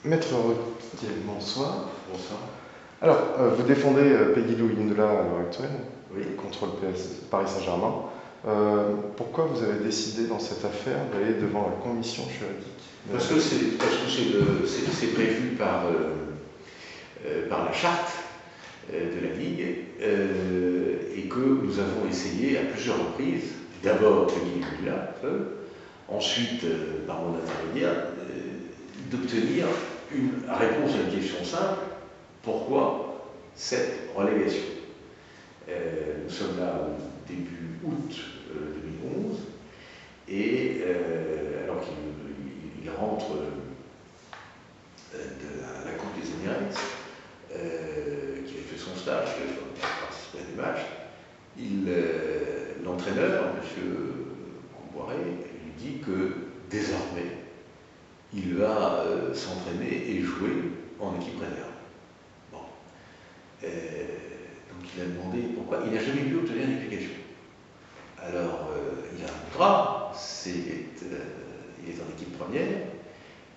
Maître Roquier, bonsoir. Bonsoir. Alors, vous défendez Peggy Lou Yindola à l'heure actuelle, Oui. contre le Paris Saint-Germain. Pourquoi vous avez décidé dans cette affaire d'aller devant la commission juridique? Parce que c'est prévu par la charte de la Ligue et que nous avons essayé à plusieurs reprises, d'abord Peggy Yindola, ensuite par mon intermédiaire, d'obtenir une réponse à une question simple: pourquoi cette relégation? Nous sommes là au début août 2011 et alors qu'il rentre de la Coupe des Émirates, qui a fait son stage, qui a participé à des matchs, l'entraîneur, M. Comboiré, lui dit que désormais il va s'entraîner et jouer en équipe réserve. Bon. Donc il a demandé pourquoi. Il n'a jamais pu obtenir une explication. Alors il a un contrat, il est en équipe première,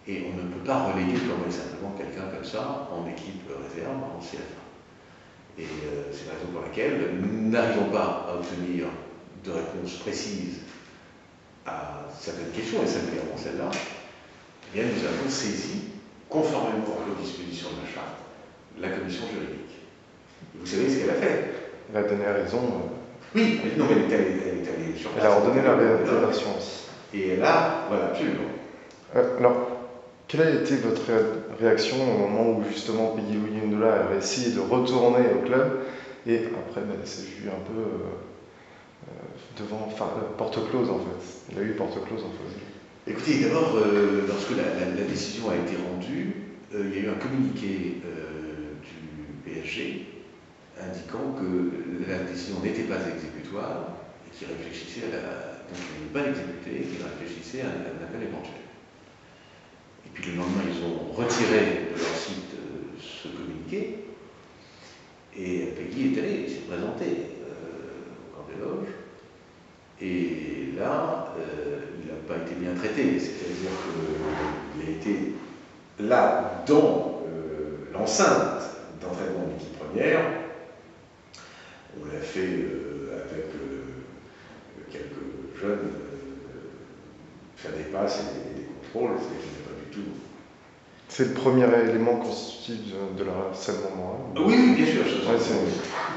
et on ne peut pas reléguer purement et simplement quelqu'un comme ça en équipe réserve, en CFA. Et c'est la raison pour laquelle nous n'arrivons pas à obtenir de réponse précise à certaines questions, et singulièrement celle-là. Eh bien, nous avons saisi, conformément aux dispositions de la charte, la commission juridique. Et vous savez ce qu'elle a fait? Elle a donné raison. Oui, non, mais elle est allée sur place. Elle a ordonné la version aussi. Et là, voilà, absolument. Alors, quelle a été votre réaction au moment où justement Peggy Lou Yindola a essayé de retourner au club et après elle s'est vue un peu devant, enfin, porte close en fait. Il a eu porte close en face. Écoutez, d'abord, lorsque la décision a été rendue, il y a eu un communiqué du PSG indiquant que la décision n'était pas exécutoire et qu'il réfléchissait donc il n'est pas exécuté et qu'il réfléchissait à un appel éventuel. Et puis le lendemain, ils ont retiré de leur site ce communiqué et Peggy est allé, il s'est présenté au camp des loges. Et là, il n'a pas été bien traité, c'est-à-dire qu'il a été là, dans l'enceinte d'entraînement de l'équipe première. On l'a fait avec quelques jeunes faire des passes et des contrôles, c'est qu'il n'est pas du tout. C'est le premier élément constitutif de la harcèlement moral. Oui, bien sûr,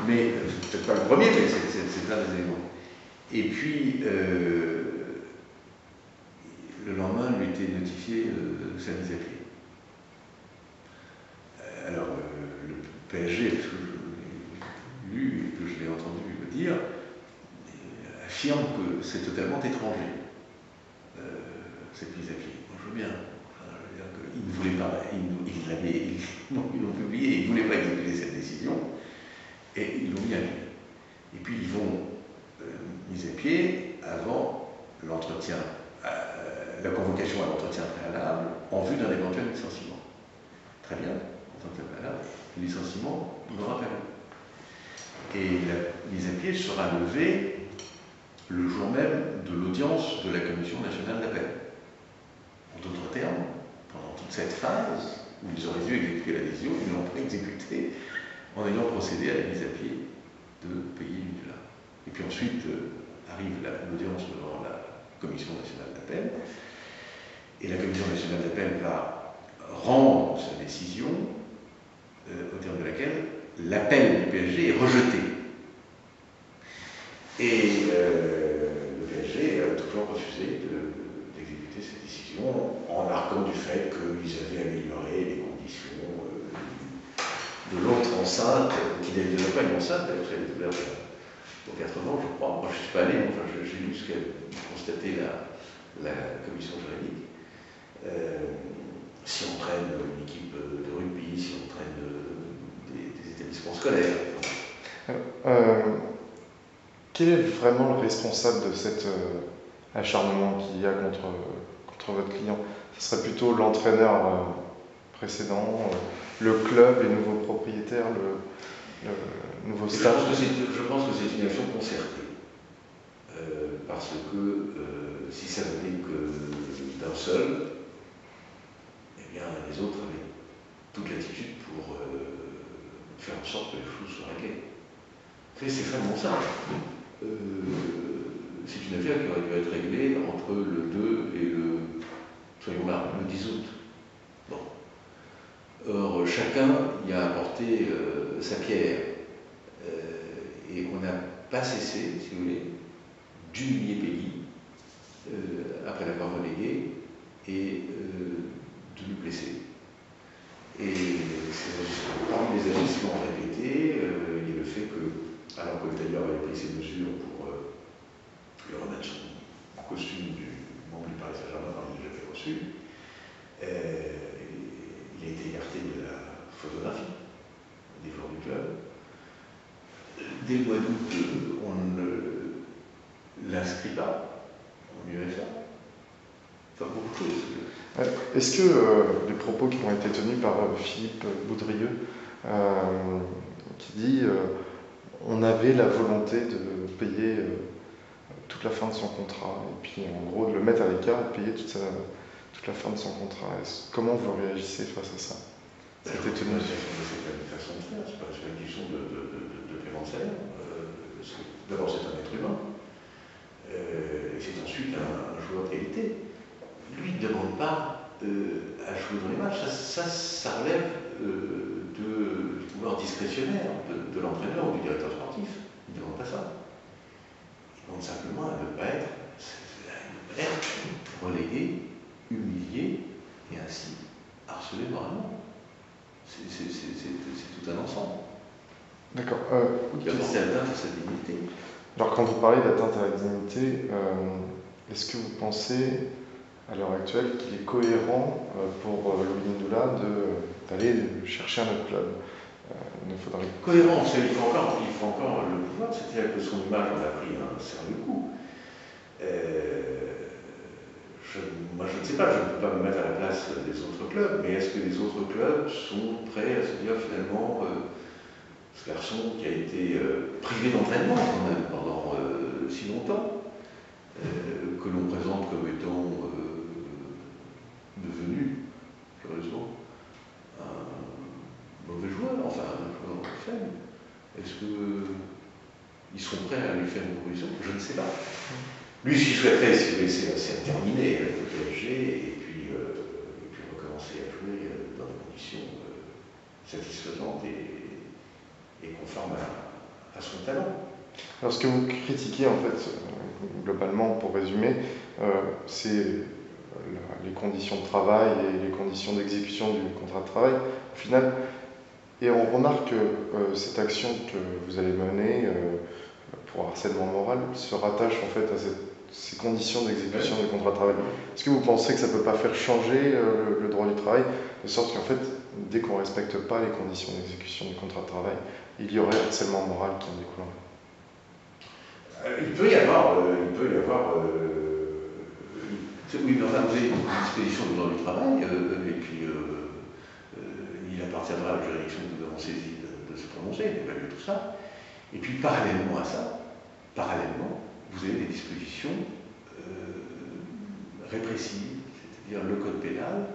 mais peut-être pas le premier, mais c'est un des éléments. Et puis, le lendemain, lui était notifié sa mise à pied. Alors, le PSG, parce que je l'ai lu et que je l'ai entendu le dire, affirme que c'est totalement étranger, cette mise à pied. Moi, je veux bien. Enfin, je veux dire qu'il ne voulait pas, ils l'ont publié, ils ne voulaient pas exécuter cette décision, et ils l'ont mis à pied. Et puis, ils vont mise à pied avant l'entretien, la convocation à l'entretien préalable en vue d'un éventuel licenciement. Très bien, entretien préalable, le licenciement n'aura pas lieu. Et la mise à pied sera levée le jour même de l'audience de la Commission nationale d'appel. En d'autres termes, pendant toute cette phase où ils auraient dû exécuter la décision, ils ne l'ont pas exécutée en ayant procédé à la mise à pied de Peggy Yindola. Et puis ensuite arrive l'audience devant la Commission nationale d'appel. Et la Commission nationale d'appel va rendre sa décision, au terme de laquelle l'appel du PSG est rejeté. Et le PSG a toujours refusé d'exécuter cette décision en arguant du fait qu'ils avaient amélioré les conditions de l'autre enceinte, qui n'était pas une enceinte, elle était ouverte pour 4 ans, je crois. Moi, je ne suis pas allé, enfin, j'ai lu ce qu'a constaté la commission juridique. Si on traîne une équipe de rugby, si on traîne des établissements scolaires. Quel est vraiment le responsable de cet acharnement qu'il y a contre votre client? Ce serait plutôt l'entraîneur précédent, le club, les nouveaux propriétaires, le nouveau staff? Je pense que c'est une action concertée. Parce que si ça venait que d'un seul, eh bien les autres avaient sorte que les choses soient réglées. C'est extrêmement simple. C'est une affaire qui aurait dû être réglée entre le 2 et le, soyons là, le 10 août. Bon. Or, chacun y a apporté sa pierre. Et on n'a pas cessé, si vous voulez, d'humilier Peggy après l'avoir relégué et de lui blesser. Et parmi les agissements répétés, il y a le fait que, alors que le tailleur avait pris ses mesures pour lui remettre son costume du membre du Paris Saint-Germain quand il l'avait reçu, il a été écarté de la photographie des joueurs du club. Dès le mois d'août, on ne l'inscrit pas en UFA. Enfin, beaucoup de choses. Est-ce que les propos qui ont été tenus par Philippe Boudrieux, qui dit on avait la volonté de payer toute la fin de son contrat, et puis en gros de le mettre à l'écart et de payer toute la fin de son contrat. Comment vous réagissez face à ça? C'était tenu. C'est pas une façon de faire, c'est pas une question de paiement de salaire. D'abord, c'est un être humain. C'est ensuite un joueur de qualité. Lui ne demande pas à jouer dans les matchs. Ça relève du pouvoir discrétionnaire de l'entraîneur ou du directeur sportif. Il ne demande pas ça. Il demande simplement à ne pas être relégué, humilié et ainsi harcelé moralement. C'est tout un ensemble. D'accord. Qui a porté atteinte à sa dignité. Alors, quand vous parlez d'atteinte à la dignité, est-ce que vous pensez, à l'heure actuelle, qu'il est cohérent pour Louis Ndoula d'aller chercher un autre club? Il faudrait... Cohérent, il faut encore le pouvoir, c'est-à-dire que son image en a pris un sérieux coup. Moi, je ne sais pas, je ne peux pas me mettre à la place des autres clubs, mais est-ce que les autres clubs sont prêts à se dire finalement, ce garçon qui a été privé d'entraînement quand même pendant si longtemps, que l'on présente comme étant devenu, curieusement, un mauvais joueur, enfin un joueur faible, est-ce qu'ils sont prêts à lui faire une proposition? Je ne sais pas. Lui, ce qu'il souhaiterait, c'est terminer avec le PSG et puis recommencer à jouer dans des conditions satisfaisantes et conformes à son talent. Alors, ce que vous critiquez, en fait, globalement, pour résumer, c'est les conditions de travail et les conditions d'exécution du contrat de travail, au final. Et on remarque que cette action que vous allez mener pour harcèlement moral se rattache en fait à ces conditions d'exécution du contrat de travail. Est-ce que vous pensez que ça ne peut pas faire changer le droit du travail, de sorte qu'en fait, dès qu'on ne respecte pas les conditions d'exécution du contrat de travail, il y aurait harcèlement moral qui en découlerait? Il peut y avoir oui, mais enfin, vous avez une disposition du droit du travail, et puis il appartiendra à la juridiction que nous avons saisie de se prononcer, d'évaluer tout ça. Et puis parallèlement à ça, vous avez des dispositions répressives, c'est-à-dire le code pénal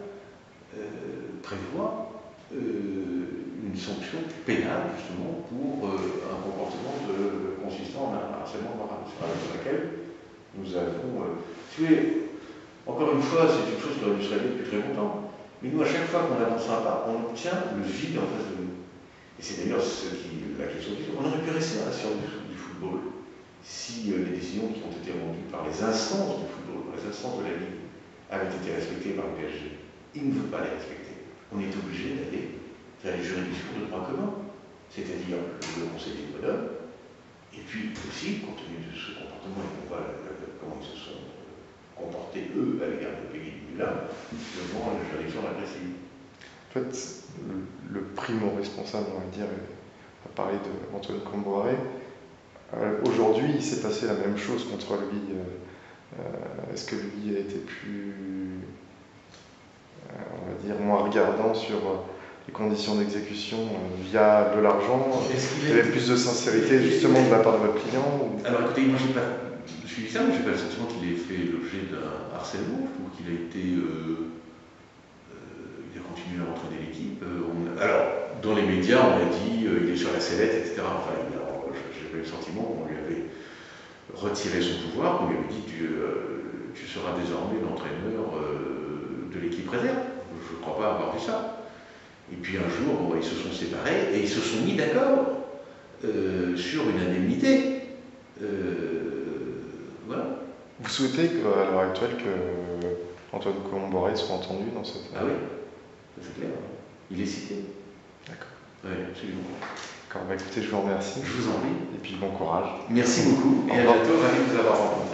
prévoit une sanction pénale justement pour un comportement consistant en un harcèlement moral, sur laquelle nous avons... si vous voulez, encore une fois, c'est une chose qui aurait dû se régler depuis très longtemps, mais nous, à chaque fois qu'on avance un pas, on obtient le vide en face de nous. Et c'est d'ailleurs la question du on aurait pu rester dans la science du football si les décisions qui ont été rendues par les instances du football, par les instances de la Ligue, avaient été respectées par le PSG. Ils ne veulent pas les respecter. On est obligé d'aller vers les juridictions de droit commun, c'est-à-dire le Conseil des prud'hommes, et puis aussi, compte tenu de ce comportement, et qu'on voit comment ils se sont comportés, eux, à l'égard de Peggy Ndoula, devant la juridiction répressive. En fait, le primo-responsable, on va dire, on va parler d'Antoine Comboiré. Aujourd'hui, il s'est passé la même chose contre lui. Est-ce que lui a été plus, on va dire, moins regardant sur les conditions d'exécution via de l'argent? Il y avait plus de sincérité justement de la part de votre client ou... Alors écoutez, moi j'ai pas suivi ça, mais j'ai pas le sentiment qu'il ait fait l'objet d'un harcèlement ou qu'il a été... il a continué à entraîner l'équipe. Alors, dans les médias, on m'a dit il est sur la sellette, etc. Enfin, j'ai pas eu le sentiment qu'on lui avait retiré son pouvoir, qu'on lui avait dit tu seras désormais l'entraîneur de l'équipe réserve. Je ne crois pas avoir vu ça. Et puis un jour, bon, ils se sont séparés et ils se sont mis d'accord sur une indemnité. Voilà. Vous souhaitez à l'heure actuelle que Antoine Comboré soit entendu dans cette... Ah oui, c'est clair. Il est cité. D'accord. Oui, absolument. D'accord, bah écoutez, je vous remercie. Je vous en prie. Et puis bon courage. Merci beaucoup et à bientôt, ravi de vous avoir rencontré.